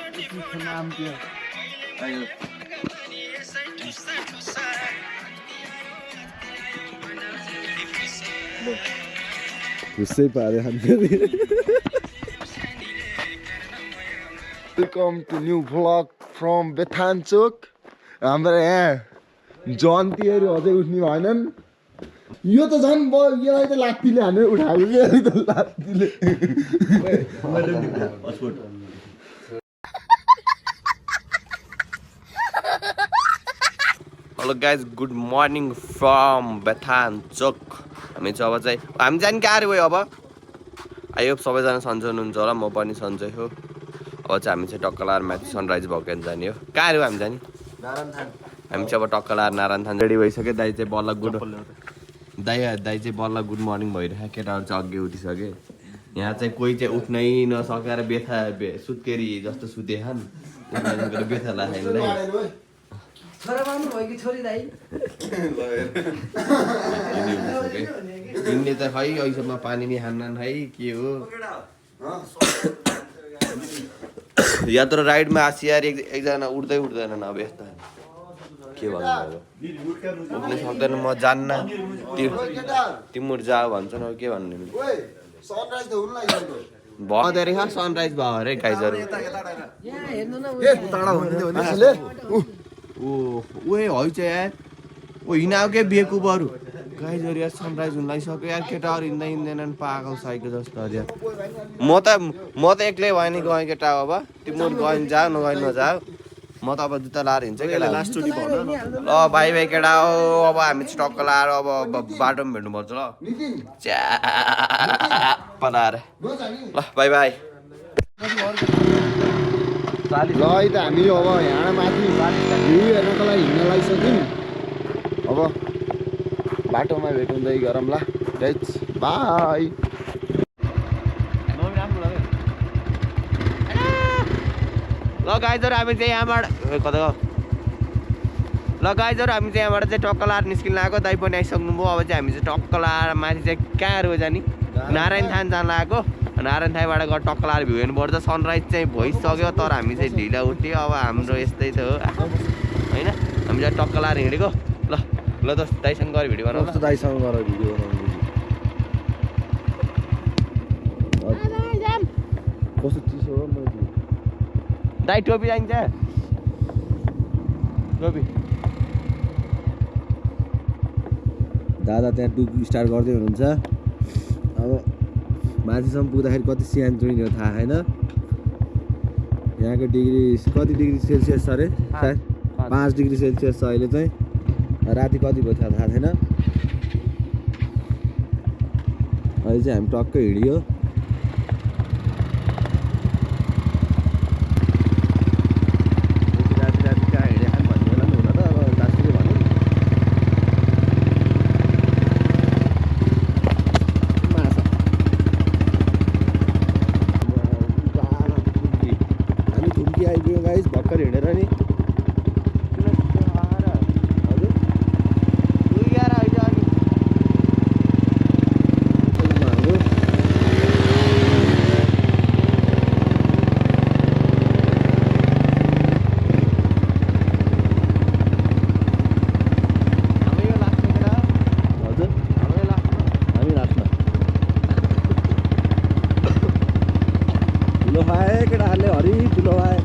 नाम के खुसै पारे हामी welcome to new vlog from Bethanchok हाम्रो यहाँ जन्तीहरू अझै उठ्ने भएनन् यो त झन् यसलाई त लात्तीले हानेर उठाएको कि त लात्तीले hello guys good morning from Bethanchok हामी चाहिँ अब चाहिँ हामी जाने कहाँ अरे अब आयो सबैजना सन्चै हुनुहुन्छ होला म पनि सन्चै हो अब चाहिँ हामी चाहिँ टक्कलार माथि सनराइज भएको जाने हो कहाँ अरे हामी जाने हामी चाहिँ अब टक्कलार नारायण थान रेडी भइसक्यो दाइ चाहिँ बल्ल गुड दाइ चाहिँ बल्ल गुड मर्निङ भइरहेको केटाहरू चाहिँ अघि उठिसक्यो यहाँ चाहिँ कोही चाहिँ उठ्नै नसकेर बेथा सुत्केरी जस्तो सुतेछन् बेथा लाग्दैन यिनले त खै अहिलेसम्म पानी नि खान्नन् है के हो यात्रा राइडमा आसियार एकजना उठ्दै उठ्दैनन् अब यस्तो के भन्नु अब उठ्नै सक्दैन म जान्न तिम्रो जा भन्छन् अब के भन्नु भयो सनराइज भयो अरे गाइजहरू ओए है चाहिँ यार ओ हिँडायो के बेकुबहरू गाइजहरू यार सनराइज हुन लागिसक्यो यार केटाहरू हिँड्दै हिँड्दैनन् पागल साइको जस्तो अरे म त एक्लै भयो नि गएँ केटा अब तिम्रो गयो जा नगयो नजाऊ म त अब जुत्ता लाएर हिँड्छु केटा ल बाई बाई केटा हो अब हामी चाहिँ टक्क लाएर अब बाटोमा भेट्नुपर्छ ल च्या पलाएर ल बाई बाई ल है त हामी अब यहाँ माथि भ्यू हेर्नको लागि हिँड्न लागिसक्यौँ अब बाटोमा भेटुँदै गरौँला गाइज बाई ल गाइजहरू हामी चाहिँ यहाँबाट कता ल गाइजहरू हामी चाहिँ यहाँबाट चाहिँ टक्क लाएर निस्किन लागेको दाइ पनि आइसक्नु भयो अब चाहिँ हामी चाहिँ टक्क लाएर माथि चाहिँ कहाँ हो जाने नारायण थान जान लागेको नारायण थानबाट गएर टक्क लाएर भ्यू हेर्नुपर्छ सनराइज चाहिँ भइसक्यो तर हामी चाहिँ ढिला उठ्यो अब हाम्रो यस्तै त हो होइन हामी चाहिँ टक्क लाएर हिँडेको ल ल त दाइसँग गएर भिडियो बनाऊ दाइसँग गएर भिडियो बनाउनु कस्तो चिसो हो दाइ टोपी चाहिन्छ टोपी दादा त्यहाँ डुब स्टार्ट गर्दै हुनुहुन्छ अब माथिसम्म पुग्दाखेरि कति सियान चुइने हो थाहा छैन यहाँको डिग्री कति डिग्री सेल्सियस छ अरे सायद 5 डिग्री सेल्सियस छ अहिले चाहिँ राति कति भयो थाहा छैन अहिले चाहिँ हामी टक्कै हिँड्यो भर्खर हिँडेर नि ठुलो भाइ केटाहरूले हरि ठुलो भाइ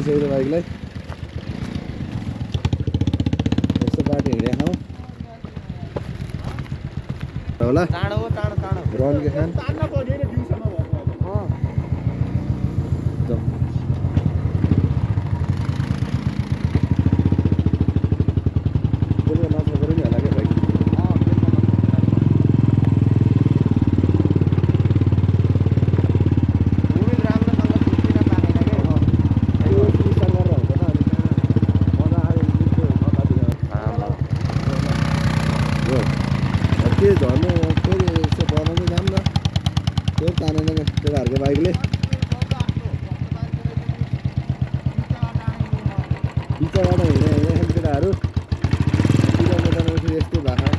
भइसक्यो बाइकलाई यस्तो बाटो हिँडेको ठाउँ होला टाढो हो टाढो टाढो रन के खान के झर्नु फेरि यसो बनाउनु जाऊँ न फेरि तानेन केटाहरूको बाइकले बिचबाट हिँडे केटाहरू किलोमिटरमा फेरि यस्तै भएको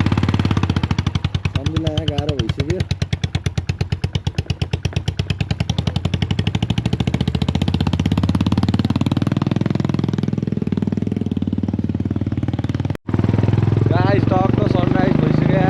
सम्झिँदा यहाँ गाह्रो भइसक्यो गाइस टक्क सनराइज भइसक्यो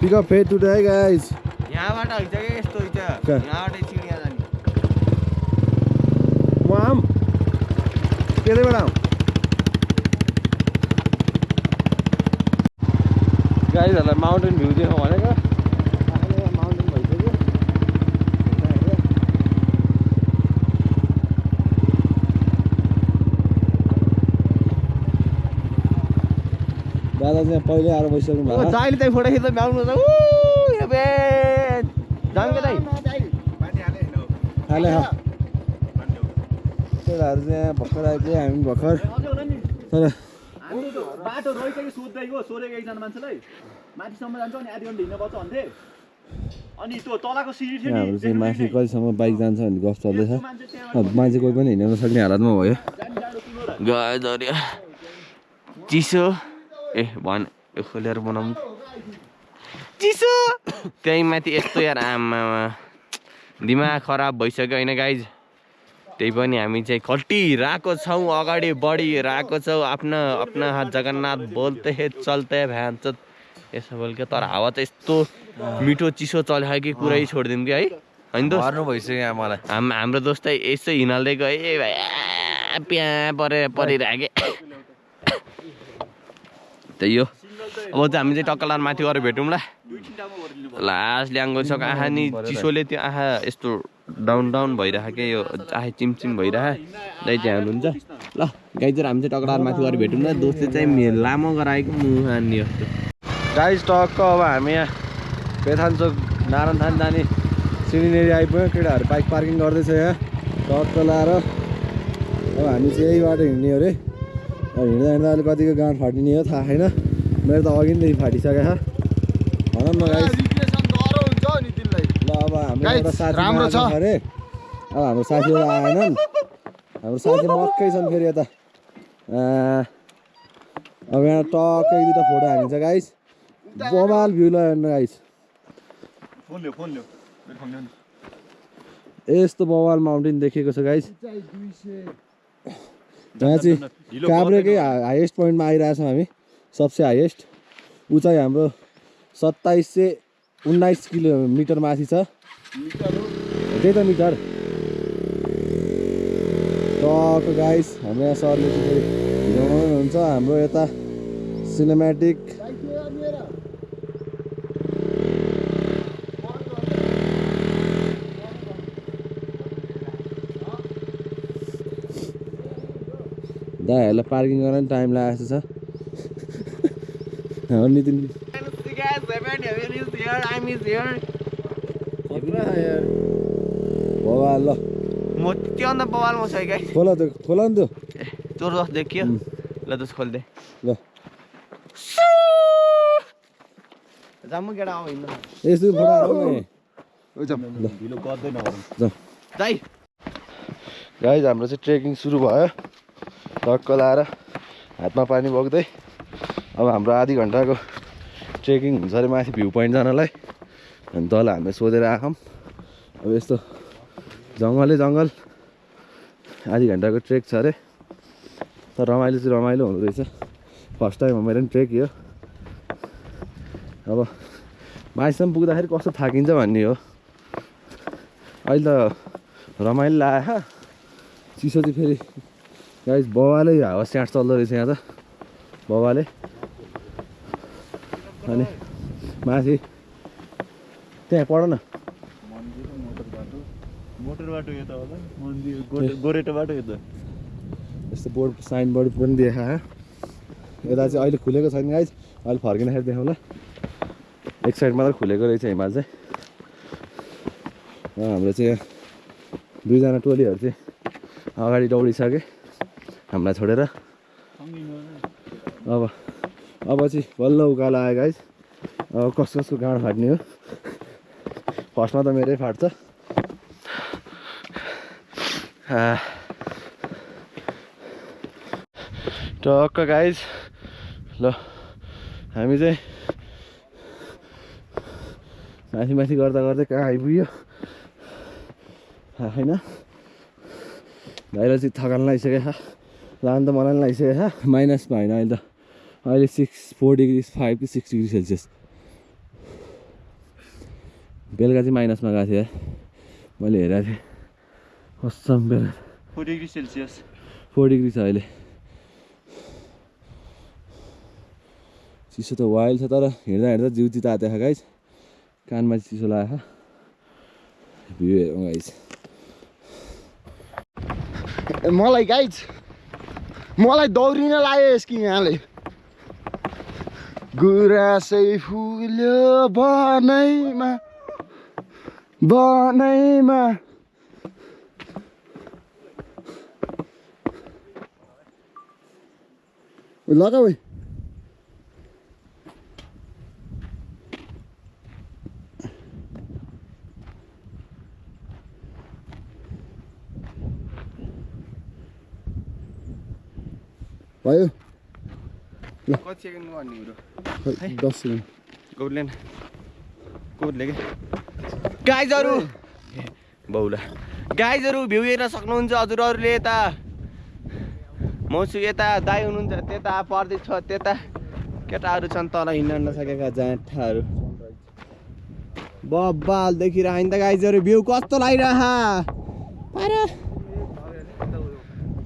Pick up head today, guys. यहाँबाट हुन्छ के यस्तो हुन्छ कहाँ? यहाँबाटै चिडिया जाने Mom, केदैबाट आऊ गाइजहरूलाई माउन्टेन भ्यू देखाउँ भनेको आफूले यहाँ माउन्टेन भइसक्यो दादा चाहिँ पहिले आएर बसिसक्नु भएको दाइले चाहिँ फोटो खिच्दा भ्याउनु त जान्छ दाइ खाले केटाहरू चाहिँ भर्खर आइपुग्यो हामी भर्खर तर बाटो रहेछ कि सोध्दैको सोधेको एकजना मान्छेलाई माथिसम्म जान्छ अनि आधी घन्टा हिँड्न पर्छ भन्थे अनि त्यो तलको सिडी थियो हाम्रो चाहिँ माथि कतिसम्म बाइक जान्छ भन्ने गफ चल्दैछ मान्छे कोही पनि हिँड्न नसक्ने हालतमा भयो गयो चिसो ए भन यो खोलेर बनाउनु चिसो त्यही माथि यस्तो यार आमामा दिमाग खराब भइसक्यो होइन गाइज त्यही पनि हामी चाहिँ खटिरहेको छौँ अगाडि बढिरहेको छौँ आफ्ना आफ्ना हात जगन्नाथ बोलते हे चलते भ्यान्छ यसो बोल के तर हावा चाहिँ यस्तो मिठो चिसो चल्यो कि कुरै छोडिदिउँ कि है होइन दोस्त मर्नु भइसक्यो यहाँ मलाई हाम्रो दोस्त यसो हिँड्दै गयो ए भाइ प्या परिरहेको त्यही हो अब चाहिँ हामी चाहिँ टक्कलार माथि गएर भेटौँ ल लास्ट ल्याङ्गो छ आँखा नि चिसोले त्यो आँखा यस्तो डाउन डाउन भइरहेको क्या यो आँखा चिमचिम भइरहेको दाइ चाहिँ हाल्नुहुन्छ ल गाई चाहिँ हामी चाहिँ टक्कलार माथि गएर भेटौँ ल दोस्तले चाहिँ लामो गराएको मुहानी जस्तो गाइस टक्क अब हामी यहाँ बेथानचोक नारायण थान जाने सिँढीनेरि आइपुग्यो केटाहरू बाइक पार्किङ गर्दैछ यहाँ टक्क लाएर अब हामी चाहिँ यही बाटो हिँड्ने हो अरे अब हिँड्दा हिँड्दा अहिले कतिको गाँठ फाटिने हो थाहा छैन मेरो त अघिदेखि फाटिसकेको छ भनौँ न गाइस ल अब हाम्रो एउटा साथी राम्रो छ। अरे अब हाम्रो साथीहरू आएनन् हाम्रो साथी मक्कै छन् फेरि यता अब यहाँ टक्कै दुईवटा फोटो हालिन्छ गाइस बवाल भ्यू ल हेर्नु गाइस यस्तो बवाल माउन्टेन देखेको छ गाइस यहाँ चाहिँ काभ्रेकै हाइएस्ट पोइन्टमा आइरहेछौँ हामी सबसे हाइएस्ट उचाइ हाम्रो 2719 किलोमिटर माथि छ त्यही त मिटर टक गाइस हाम्रो यहाँ सरले चाहिँ हिँडाउनुहुन्छ हाम्रो यता सिनेमेटिक दाइहरूलाई पार्किङ गर्न टाइम लागेको छ नितिन बवाल ल म त्यो अन्त बवाल म छ गाइस खोला नि त्यो चोर जस्तो देखियो ल दोस खोल्दे ल जाम्मु केटा आऊ हिँड्नु यसो फोटो ढिलो गर्दैन जाई गाइज हाम्रो चाहिँ ट्रेकिङ सुरु भयो टक्क लाएर हातमा पानी बोक्दै अब हाम्रो आधी घन्टाको ट्रेकिङ हुन्छ अरे माथि भ्यू पोइन्ट जानलाई अनि तल हामीले सोधेर आएछौँ अब यस्तो जङ्गलै जङ्गल आधी घन्टाको ट्रेक छ अरे तर रमाइलो चाहिँ रमाइलो हुँदो रहेछ फर्स्ट टाइम हो मेरो पनि ट्रेक यो अब माथिसम्म पुग्दाखेरि कस्तो थाकिन्छ भन्ने हो अहिले त रमाइलो लाग्यो चिसो चाहिँ फेरि गाइस बवालै हावा स्याट चल्दो रहेछ यहाँ त बवाले अनि माथि त्यहाँ पढ न मोटर बाटो यो त होला मन्दिर गोरेटो बाटो यो त यस्तो बोर्ड साइन बोर्ड पनि देखायो यता चाहिँ अहिले खुलेको छैन गाइस अहिले फर्किँदाखेरि देखाउँला एक साइड मात्र खुलेको रहेछ हिमाल चाहिँ हाम्रो चाहिँ यहाँ दुईजना टोलीहरू चाहिँ अगाडि दौडिसके हामीलाई छोडेर अब चाहिँ बल्ल उकालो आयो गाइस अब कसको गाँड फाट्ने हो फर्स्टमा त मेरै फाट्छ टक्क गाइस ल हामी चाहिँ माथि माथि गर्दा गर्दै कहाँ आइपुग्यो थाहा छैन भाइलाई चाहिँ थकान लागिसक्यो लानु त मलाई पनि लागिसक्यो माइनसमा होइन अहिले त अहिले 4 डिग्री 5 कि 6 डिग्री सेल्सियस बेलुका चाहिँ माइनसमा गएको थियो मैले हेरेको थिएँ कसम बेलुका 4 डिग्री सेल्सियस 4 डिग्री छ अहिले चिसो त वाइल्ड छ तर हिँड्दा हिँड्दा जिउ चाहिँ तातेको छ गाइस कानमा चाहिँ चिसो लागेको भ्यू हेरौँ गाइस मलाई गाइज मलाई दौडिन लाग्यो कि यहाँले गुराँसै फुल्यो बनैमा लगा भाइ भयो कति सेकेन्ड गर्ने ब्रो 10 सेकेन्ड गौरले कि गाइजहरू बौला गाइजहरू भ्यू हेर्न सक्नुहुन्छ हजुरहरूले यता म छु यता दाइ हुनुहुन्छ त्यता पर्दैछ त्यता केटाहरू छन् तल हिँड्न नसकेका जाँठाहरू बब्बाल देखिरह नि त गाइजहरू भ्यू कस्तो लागिरह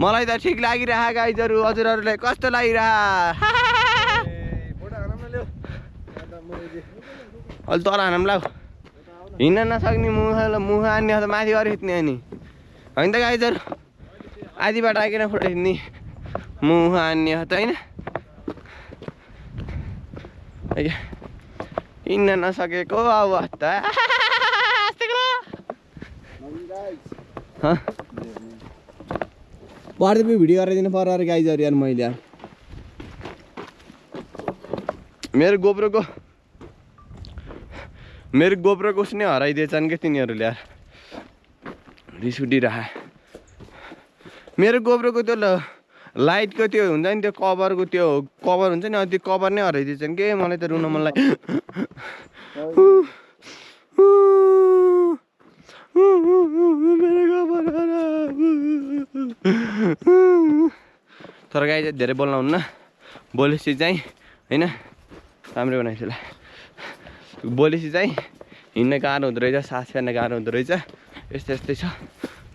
मलाई त ठिक लागिरह गाइजहरू हजुरहरूलाई कस्तो लागिरह अहिले तल हानौँ ल हिँड्न नसक्ने मुख हान्ने त माथि गएर खिच्ने अनि होइन त गाइजहरू आधी बाटो आइकन फोटो खिच्ने मुख हान्ने हो त होइन हिँड्न नसकेको अवस्था पर्दै भिडियो गराइदिनु पर्यो अरे गाइजहरू यार मैले यार मेरो गोप्रोको उसले हराइदिएछन् क्या तिनीहरूले यार रिस उठिरह मेरो गोप्रोको त्यो लाइटको त्यो हुन्छ नि त्यो कभरको त्यो कभर हुन्छ नि त्यो कभर नै हराइदिएछन् के मलाई त रुन मन लाग्यो तर गाई चाहिँ धेरै बोल्न हुन्न बोलेपछि चाहिँ होइन राम्रै बनाइछ ल बोलेपछि चाहिँ हिँड्न गाह्रो हुँदो रहेछ सास फेर्न गाह्रो हुँदो रहेछ यस्तै छ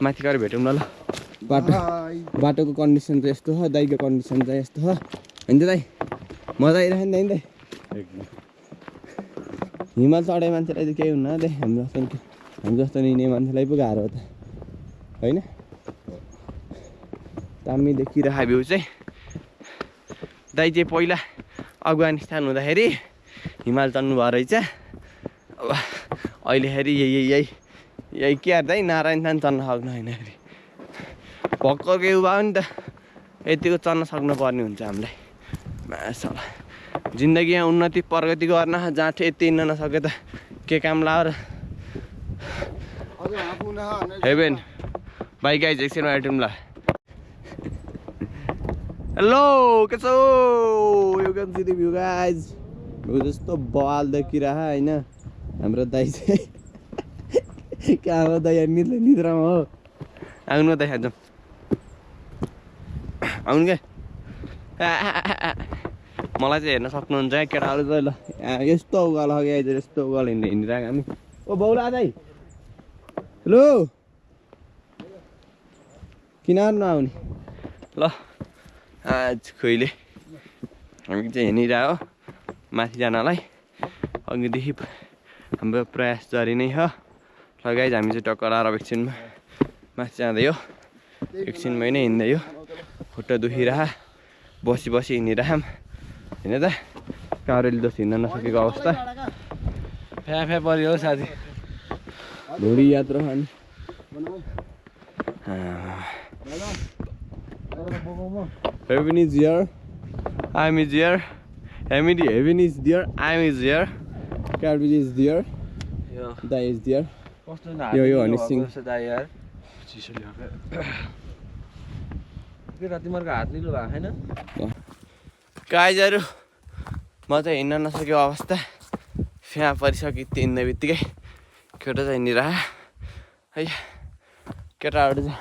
माथि गएर भेटौँ न ल बाटोको कन्डिसन चाहिँ यस्तो छ दाइको कन्डिसन चाहिँ यस्तो छ होइन त दाइ मजा आइरहेको नि दाइ हिमाल चढाइ मान्छेलाई चाहिँ केही हुन्न दाइ हामी जस्तो हिँड्ने मान्छेलाई पो गाह्रो हो त होइन दामी देखिरहेको भ्यू चाहिँ दाइ चाहिँ पहिला अफगानिस्तान हुँदाखेरि हिमाल चढ्नु भयो रहेछ अब अहिलेखेरि यही के अरे दाइ नारायण चढ्न सक्नु होइन अरे भर्खरको युवा हो नि त यतिको चढ्न सक्नुपर्ने हुन्छ हामीलाई मासला जिन्दगीमा उन्नति प्रगति गर्न जहाँ यति हिँड्न नसके त के काम लाएर हेभेन बाइक गाइज एकछिनमा आइटम ल हेलो के छ you can see the view guys view जस्तो बवाल देखिरह होइन हाम्रो दाइ चाहिँ कहाँ हो दाइ निद्रामा हो आउनु दाइ खान्छौँ आउनु क्या मलाई चाहिँ हेर्न सक्नुहुन्छ केटाहरू चाहिँ ल यस्तो उकालो अघि आइज यस्तो उकालो हिँडिरहेको हामी ओ बाउला दाइ हेलो किन नआउने ल आज खोइले हामी चाहिँ हिँडिरह्यो माथि जानलाई अघिदेखि हाम्रो प्रयास जारी नै हो ल गाइज हामी चाहिँ टक्कर आएर एकछिनमा माथि जाँदै हो एकछिनमै नै हिँड्दै हो खुट्टा दुखिरह बसी हिँडिरहँ होइन त काउरेली जस्तो हिँड्न नसकेको अवस्था फ्या पऱ्यो हो साथी भुँडी यात्रा खाने Heaven is here, I'm is here. Heaven is there, I'm is here. Calvin is there, Dai is there. Yo, Honey Singh. गाइजहरू म चाहिँ हिँड्न नसकेको अवस्था फ्या परिसक्यो हिँड्ने बित्तिकै केटा चाहिँ हिँडिरह है केटाहरू चाहिँ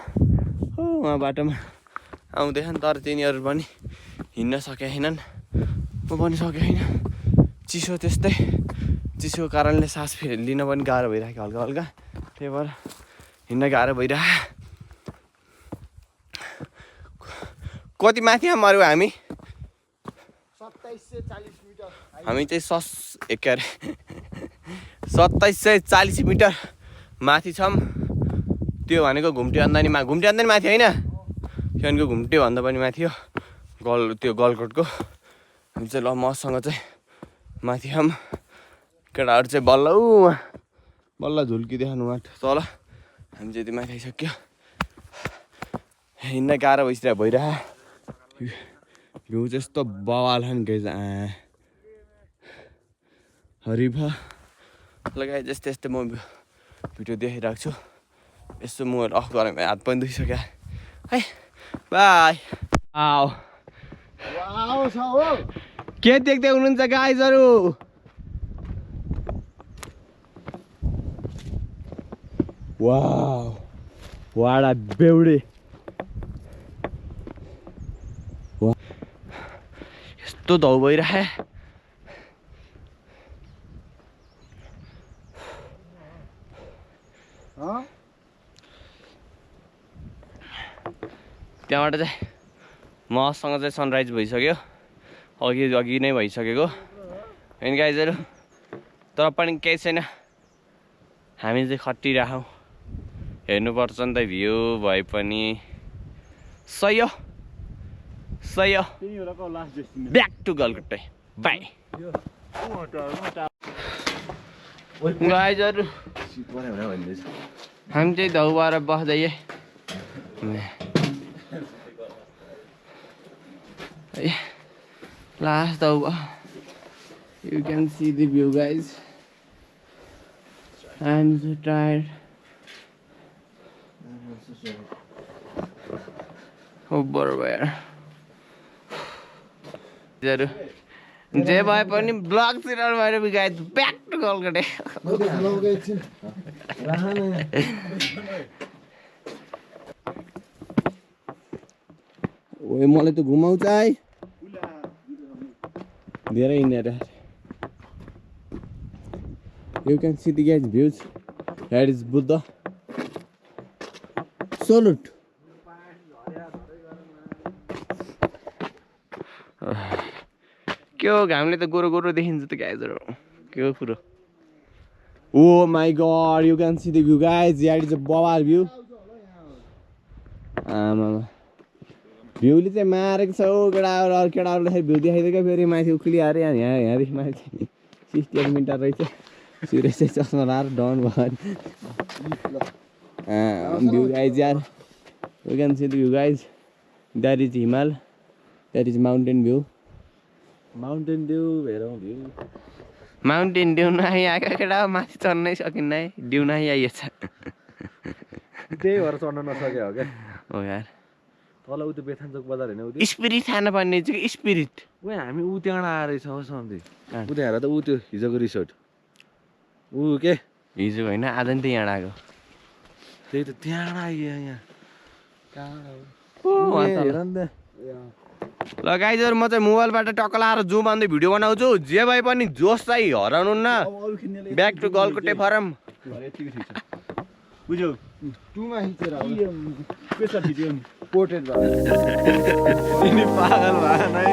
हो उहाँ बाटोमा आउँदैछन् तर तिनीहरू पनि हिँड्न सकेनन् म पनि सकेको छैन चिसो त्यस्तै चिसोको कारणले सास फेरि लिन पनि गाह्रो भइरहेको हल्का हल्का त्यही भएर हिँड्न गाह्रो भइरह कति माथि मऱ्यौँ हामी 2740 मिटर हामी चाहिँ के अरे 2740 मिटर माथि छौँ त्यो भनेको घुम्टी अन्दानी माथि होइन त्यहाँको घुम्टी भन्दा पनि माथि हो त्यो गलकोटको हामी चाहिँ ल मसँग चाहिँ माथि छौँ केटाहरू चाहिँ बल्ल झुल्किदेखाउनु माथि तल हामी चाहिँ त्यो माथि आइसक्यो हिँड्न गाह्रो भइरह भ्यू चाहिँ यस्तो बवाल नि गइज हरिभा लगाए जस्तै यस्तै म भिडियो देखिरहेको छु यसो मुखहरू अफ गरेँ हात पनि दुखिसक्यो है बाई आओ के देख्दै हुनुहुन्छ गाइजहरू वाउ वाडा बेउडे यस्तो धौ भइरहे त्यहाँबाट चाहिँ मसँग चाहिँ सनराइज भइसक्यो अघि नै भइसकेको होइन गाइजहरू तर पनि केही छैन हामी चाहिँ खटिरहौँ हेर्नुपर्छ नि त भ्यू भए पनि सही हो ब्याक टु गलकोटै बाई गाइजहरू हामी चाहिँ धौबाट बस्दै last धौ you can see the view guys I'm so tired over where जे भए पनि ब्लग सिरियल भएर गाइज ब्याक टु गलकोटे ओए मलाई त घुमाउँछ है धेरै हिँडेर You can see the guys views. That is Buddha. Salute. के हो घामले त गोरो देखिन्छ त गाइजहरु के हो कुरो Oh my god, you can see the view guys. That is a bawal view. भ्यूले चाहिँ मारेको छ ओ केटाहरू अरू केटाहरूलाई भ्यू देखाइदिएको फेरि माथि उक्ली आएर यहाँदेखि माथि 68 मिटर रहेछ सूर्य चाहिँ चस्मा लाएर डाउन भयो भ्यू गाइज यार you can see the view guys that is हिमाल that is mountain view mountain dew हेरौँ भ्यू माउन्टेन ड्यू नै आएको केटा माथि चढ्नै सकिन्न है ड्यू नै आइएछ त्यही भएर चढ्न नसक्यो हो क्या हो यार तल उ त्यो बेथानचोक बजार होइन उ स्पिरिट खान पर्ने चाहिँ स्पिरिट उयो हामी उ त्यहाँबाट आएर रहेछ हो सन्धि उ त्यहाँ हेर त उ त्यो हिजोको रिसोर्ट ऊ के हिजो होइन आज नि त यहाँ आएको त्यही त त्यहाँबाट आइयो यहाँ हेर नि त ल गाइजहरु म चाहिँ मोबाइलबाट टक्क लाएर जुम अन्दै भिडियो बनाउँछु जे भए पनि जोस चाहिँ हराउनुहुन्न ब्याक टु गलकोटे फरम बुझ्यौ टुमा खिचेर पेसा भिडियो नि पोर्ट्रेट यिनी पागल भएन है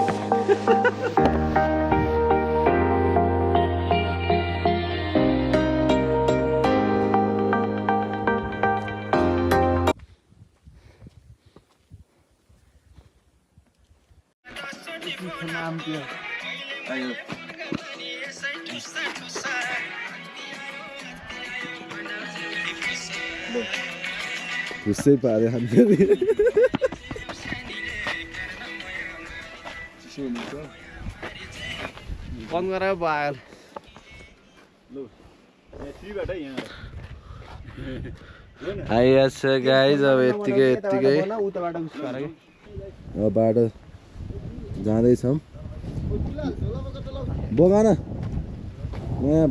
घुस्सै पाऱ्यो हामी बन्द गरेर पागल आइहाल्छ गाइज अब यत्तिकै अब बाटो जाँदैछौँ बोका न म यहाँ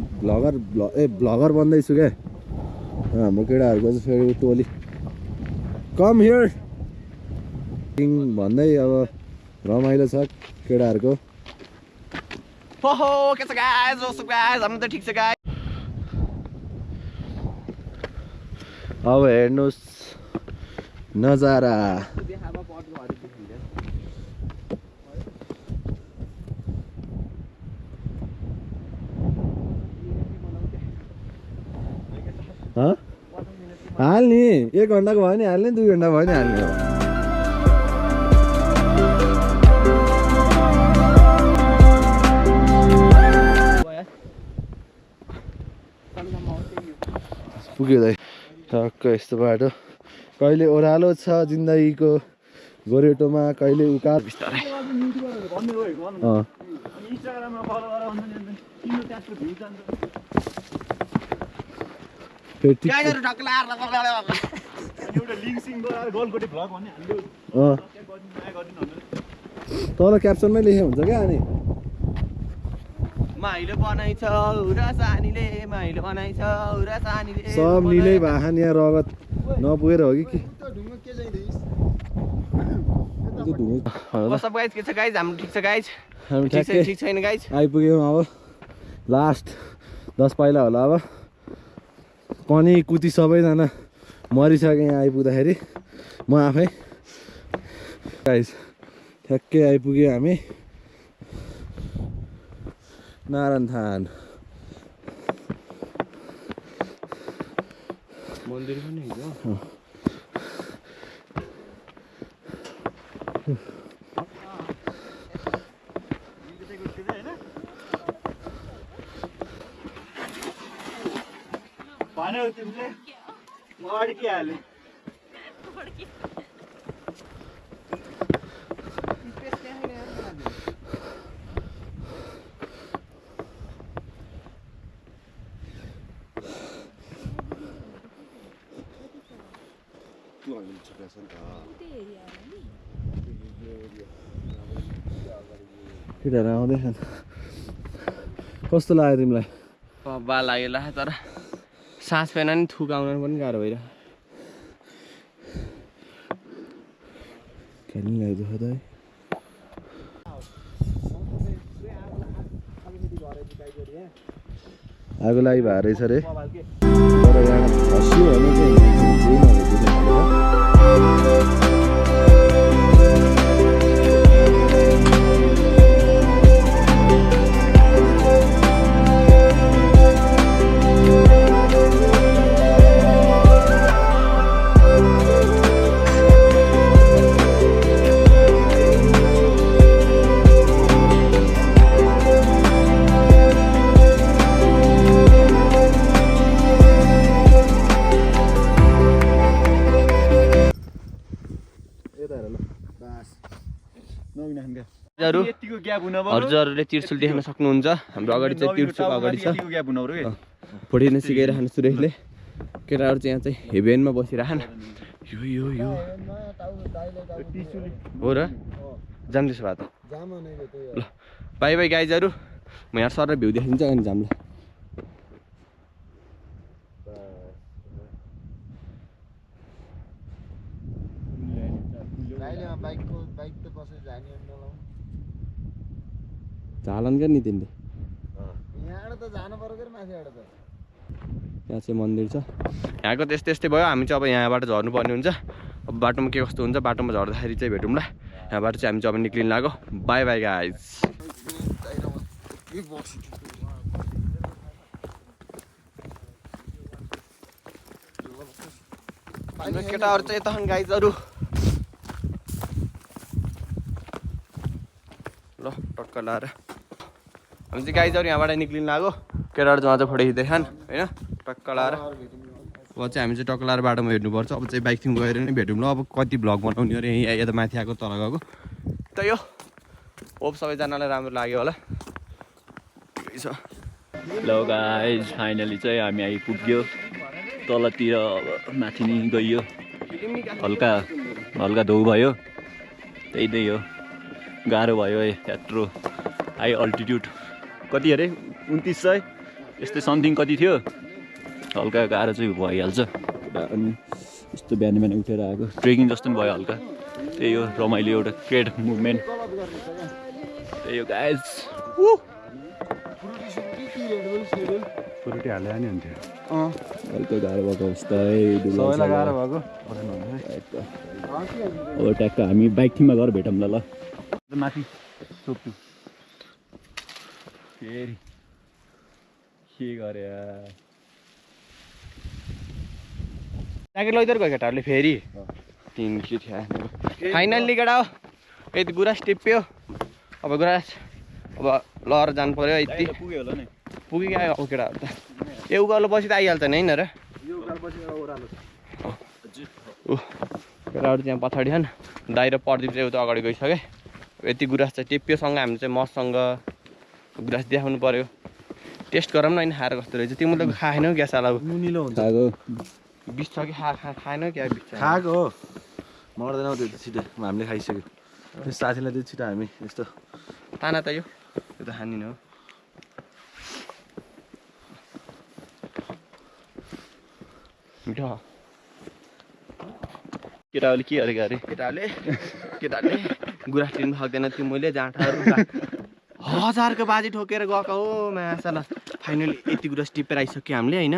भ्लगर बन्दैछु क्या हाम्रो केटाहरूको चाहिँ फेरि टोली कम हियर भन्दै अब रमाइलो छ केटाहरूको हो के छ गाइज जस्तो गाइज हाम्रो त ठिक छ गाइज अब हेर्नुहोस् नजारा हाल्ने 1 घन्टाको भयो नि हाल्ने 2 घन्टा भयो नि हाल्ने हो पुग्यो दाइ टक्क यस्तो बाटो कहिले ओह्रालो छ जिन्दगीको गोरेटोमा कहिले उकालो बिस्तारै इन्स्टाग्राममा फलो गरेर भन्छ नि किन त्यस्तो भ्यू जान्छ गाइजहरु टक्क लाएर एउटा लिङ्क सिङ गराएर गलकोटे भ्लग भन्ने हामीले तल क्याप्सनमै लेखे हुन्छ क्या अनि माइलो बनाइछ उरा सानीले माइलो बनाइछ उरा सानीले सब निलै भाखान यहाँ रगत नपुगेर हो कि What's up guys? के छ गाइज हाम्रो ठिक छ गाइज हामी ठिक छ ठिक छैन गाइज आइपुग्यौँ अब लास्ट 10 पाइला होला अब कनी कुती सबैजना मरिसके यहाँ आइपुग्दाखेरि म आफै गाइज ठ्याक्कै आइपुग्यो हामी नारायणथान मन्दिर पनि हिजो भन्यो तिमीले म अड्किहालेँ केटाहरू आउँदैछन् कस्तो लाग्यो तिमीलाई बा लाग्यो ला तर सास फेर्न नि थुकाउन पनि गाह्रो भइरहेको खेल्नु लाग्दो त है आगो लागि भएर रहेछ रे तर यहाँ खस्यो भने चाहिँ केही नभएको यतिको ग्याप हुन भयो हजुरहरूले त्रिशुल देख्न सक्नुहुन्छ हाम्रो अगाडि चाहिँ त्रिशुल अगाडि छ यतिको ग्याप हुन भयो के फोडिन सिकाइरहनु सुरेशले केटाहरू चाहिँ यहाँ चाहिँ हेभेनमा बसिरहन यो यो यो हो र जान्दैछ भए त ल बाई बाई गाइजहरू म यहाँ सर भ्यू देखाइदिन्छ अनि जाम्ला झालन क्या नि तिमीले यहाँ चाहिँ मन्दिर छ यहाँको त्यस्तै यस्तै भयो हामी चाहिँ अब यहाँबाट झर्नुपर्ने हुन्छ अब बाटोमा के कस्तो हुन्छ बाटोमा झर्दाखेरि चाहिँ भेटौँला यहाँबाट चाहिँ हामी चाहिँ अब निक्लिनु लाग्यो बाई बाई गाइज केटाहरू चाहिँ यता गाइजहरू ल टक्क लाएर हामी चाहिँ गाइजहरू यहाँबाट निक्लिनु लाग्यो केटाहरू चाहिँ अझ फोटो खिच्दै खान होइन टक्क लाएर अब चाहिँ हामी चाहिँ टक्क लाएर बाटोमा हेर्नुपर्छ अब चाहिँ बाइकथिङ गएर नै भेटौँ ल अब कति भ्लग बनाउने अरे यहीँ यता माथि आएको तल गएको त यो होप सबैजनालाई राम्रो लाग्यो होला ल गाइज फाइनली चाहिँ हामी आइपुग्यो तलतिर अब माथि नि गइयो हल्का हल्का धौ भयो त्यही नै हो गाह्रो भयो यत्रो हाई अल्टिट्युड कति अरे 2900 यस्तै समथिङ कति थियो हल्का गाह्रो चाहिँ भइहाल्छ अनि यस्तो बिहान बिहान उठेर आएको ट्रेकिङ जस्तो पनि भयो हल्का त्यही हो रमाइलो एउटा क्रेड मुभमेन्ट त्यही हो गाइज पुरुटी हाले नि हुन्थ्यो हल्का गाह्रो भएको अवस्था है गाह्रो भएको अब ट्याक्क हामी बाइक थिममा गएर भेटौँला ल माथि सोप्छु फेरि के गरे ट्याकेट लैदर गयो केटाहरूले फेरि तिन के थियो फाइनल्ली केटा हो यति गुराँस टिप्यो अब गुराँस अब लहर जानु पर्यो यति पुग्यो होला नि पुगिगयो अब केटाहरू त यो उकालो पछि त आइहाल्छ नि होइन र केटाहरू त्यहाँ पछाडि छन् दाइ र प्रदीप चाहिँ उता अगाडि गइसके यति गुराँस चाहिँ टिप्योसँग हामी चाहिँ मसँग गुराँस देखाउनु पर्यो टेस्ट गरौँ न होइन खाएर कस्तो रहेछ तिमीले त खाएनौ ग्यास आला नुनिलो हुन्छ बिच छ कि खाएनौ क्या बिच खाएको हो मर्दैन त्यो त छिटो हामीले खाइसक्यो त्यो साथीलाई त्यो छिटो हामी यस्तो ताना त यो त खानिन हो मिठो केटाहरूले के गरेको अरे केटाहरूले गुराँस लिनु सक्दैन त्यो मैले जाँठाहरू हजारको बाजी ठोकेर गएको हो मासाला फाइनली यति गुराँस टिपेर आइसक्यो हामीले होइन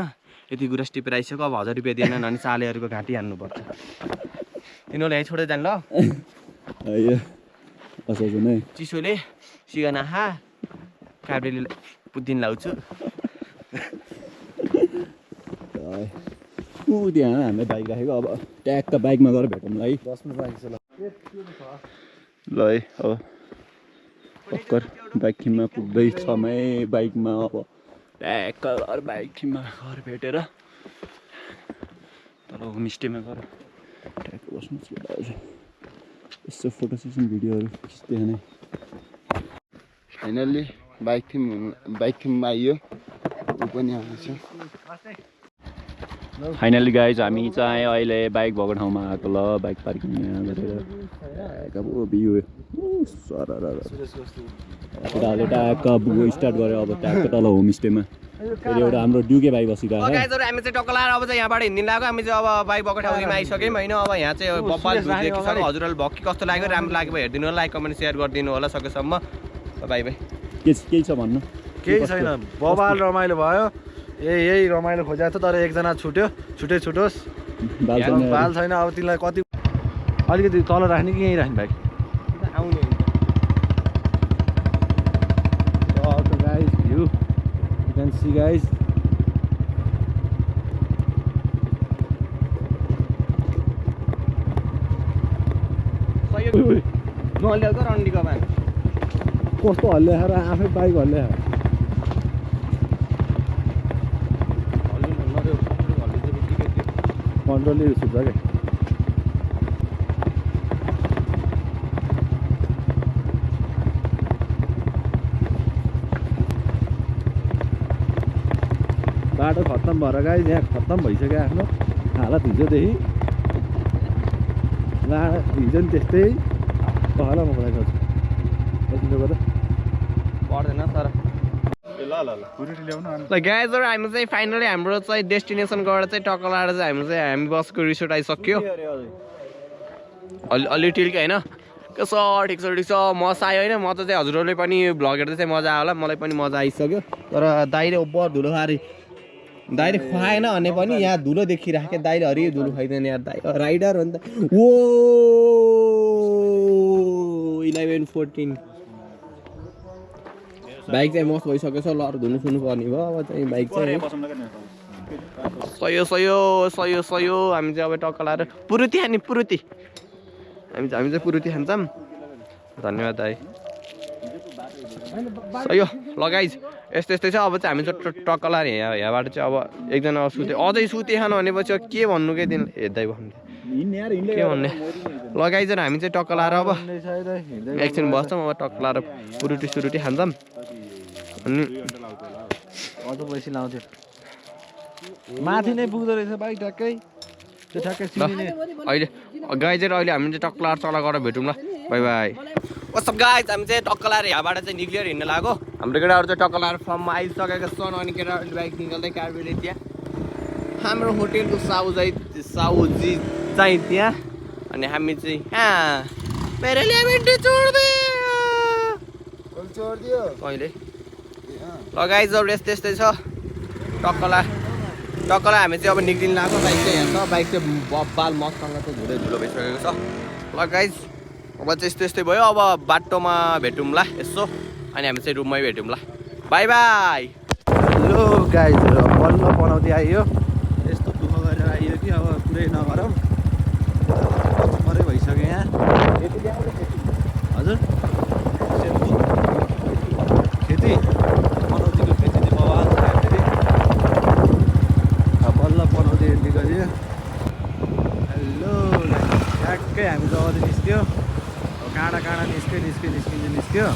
यति गुराँस टिपेर आइसक्यो अब 1000 रुपियाँ दिएन अनि चालेहरूको घाँटी हान्नुपर्छ तिनीहरूले यहीँ छोडेर जानु ल चिसोले सिगाना खा काब्रेले पुद्दिन लाउँछु त्यहाँ हामीले बाइक राखेको अब ट्याक्क बाइकमा गएर भेटौँला है 10 मिनट बाँकी छ ल है अब भर्खर बाइक थिममा पुग्दैछमै बाइकमा अब ट्याक्क गएर बाइक थिममा घर भेटेर तल होमस्टेमा गएर ट्याक्क बस्नु यसो फोटो सेसन भिडियोहरू खिच्दै नै फाइनल्ली बाइक थिममा आइयो ऊ पनि आउँछ फाइनली गाइज हामी चाहिँ अहिले बाइक भएको ठाउँमा आएको ल बाइक पार्किङ गरेर अब भ्यू केटाहरूले ट्याक्क बुको स्टार्ट गरेर अब ट्याक्क तल होमस्टेमा फेरि एउटा हाम्रो ड्युके भाइ बसिरहेको छ गाइजहरु हामी चाहिँ टक्क लाएर अब चाहिँ यहाँबाट हिँड्दिन लाग्यो हामी चाहिँ अब बाइक भएको ठाउँमा आइसक्यौँ होइन अब यहाँ चाहिँ बब्बाल देखिसक्यो हजुरहरूले भक्क कस्तो लाग्यो राम्रो लाग्यो हेरिदिनु होला लाइक कमेन्ट सेयर गरिदिनु होला सकेसम्म बाई बाई केही छ भन्नु केही छैन बबाल रमाइलो भयो यही रमाइलो खोजेको थियो तर एकजना छुटोस् बाल छैन अब तिमीलाई कति अलिकति तल राख्ने कि यहीँ राख्ने बाइक आउने guys view you can see guys नल्याउँछ रन्डीको मान कस्तो हल्ले खाएर आफै बाइक हल्ले कन्ट्रोलले सुत्छ क्या बाटो खत्तम भएर गाइज यहाँ खत्तम भइसक्यो आफ्नो हालत हिजोदेखि हिजो नि त्यस्तै पहला म मलाई खोज्छु पर्दैन तर ल गाइजहरू हामी चाहिँ फाइनली हाम्रो चाहिँ डेस्टिनेसन गएर चाहिँ टक्कलाएर चाहिँ हामी बसको रिसोर्ट आइसक्यो अलि टिल्क्यो होइन कसो ठिक छ मजा आयो होइन म चाहिँ हजुरहरूले पनि भ्लग हेर्दै चाहिँ मजा आयो होला मलाई पनि मजा आइसक्यो तर दाइले ओभर धुलो खाएर दाइले खुवाएन भने पनि यहाँ धुलो देखिराख्यो दाइले हरि धुलो खाइदिएन यार दाइ राइडर हो नि त ओ 11-14 बाइक चाहिँ मस्त भइसकेको छ ल धुनु सुन्नु पर्ने भयो अब चाहिँ बाइक चाहिँ सयो हामी चाहिँ अब टक्क लाएर पुरुती खाने पुरुती हामी चाहिँ पुरुती खान्छौँ धन्यवाद दाइ सयो लगाइज यस्तै छ अब चाहिँ हामी चाहिँ टक्क लाएर यहाँबाट चाहिँ अब एकजना सुते अझै सुते खानु भनेपछि के भन्नु के दिन हेर्दै भन्नु के भन्ने लगाइज हामी चाहिँ टक्क लाएर अब एकछिन बस्छौँ अब टक्क लाएर पुरुटी खान्छौँ अनि अझ पैसा लाउँथ्यो माथि नै पुग्दो रहेछ बाइक ठ्याक्कै त्यो ठ्याक्कै अहिले गाइजहरू अहिले हामी चाहिँ टक्क लाएर चला गरेर भेटौँ ल बाई बाई सब गाइज हामी चाहिँ टक्क लाएर यहाँबाट चाहिँ निक्लिएर हिँड्न लाग्यो हाम्रो केटाहरू चाहिँ टक्क लाएर फर्ममा आइसकेको छन् अनि केटाहरूले बाइक निकाल्दै कार्बेले त्यहाँ हाम्रो होटेलको साउजी चाहिँ त्यहाँ अनि हामी चाहिँ मेरो ल्याभेन्टी छोडिदियो कहिले ल गाइजहरू यस्तै छ टक्कला हामी चाहिँ अब निक्लिनु लाग्यो बाइक चाहिँ यहाँ छ बाइक चाहिँ बाल मसँग चाहिँ धुलो भइसकेको छ ल गाइज अब चाहिँ यस्तै भयो अब बाटोमा भेटौँला यसो अनि हामी चाहिँ रुममै भेटौँला बाई बाई हेलो गाइजहरू बल्ल बनाउँदै आइयो यस्तो दुःख गरेर आइयो कि अब पुरै नगरौँ मरै भइसक्यो यहाँ हजुर खेती बनाउँदैको खेती चाहिँ बवाल फेरि बल्ल बनाउँदै एन्ट्री गरियो हेलो ठ्याक्कै हामी जग्गा निस्क्यो काँडा निस्क्यो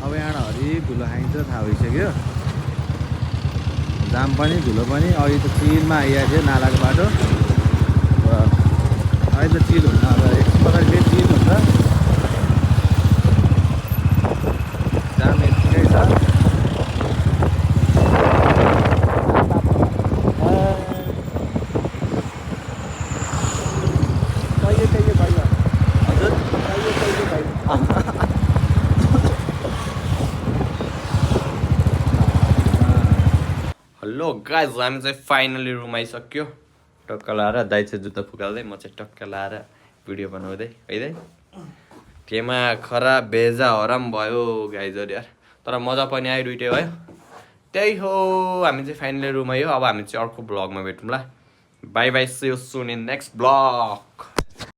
अब यहाँ हरि धुलो खाइन्छ थाहा भइसक्यो जाम पनि धुलो पनि अहिले त चिलमा आइरहेको थियो नालाको बाटो अहिले त चिल हुन्छ अब एकछिन प्रकारले चिल हुन्छ जाम यतिकै छ हेलो गाइज हामी चाहिँ फाइनली रुम आइसक्यो टक्क लाएर दाइ चाहिँ जुत्ता फुकाल्दै म चाहिँ टक्क लाएर भिडियो बनाउँदै है केमा खराब भेजा हराम भयो गाइजहरू यार तर मजा पनि आयो दुइटै भयो त्यही हो हामी चाहिँ फाइनली रुम आयो अब हामी चाहिँ अर्को ब्लगमा भेटौँला bye bye see you soon in next blog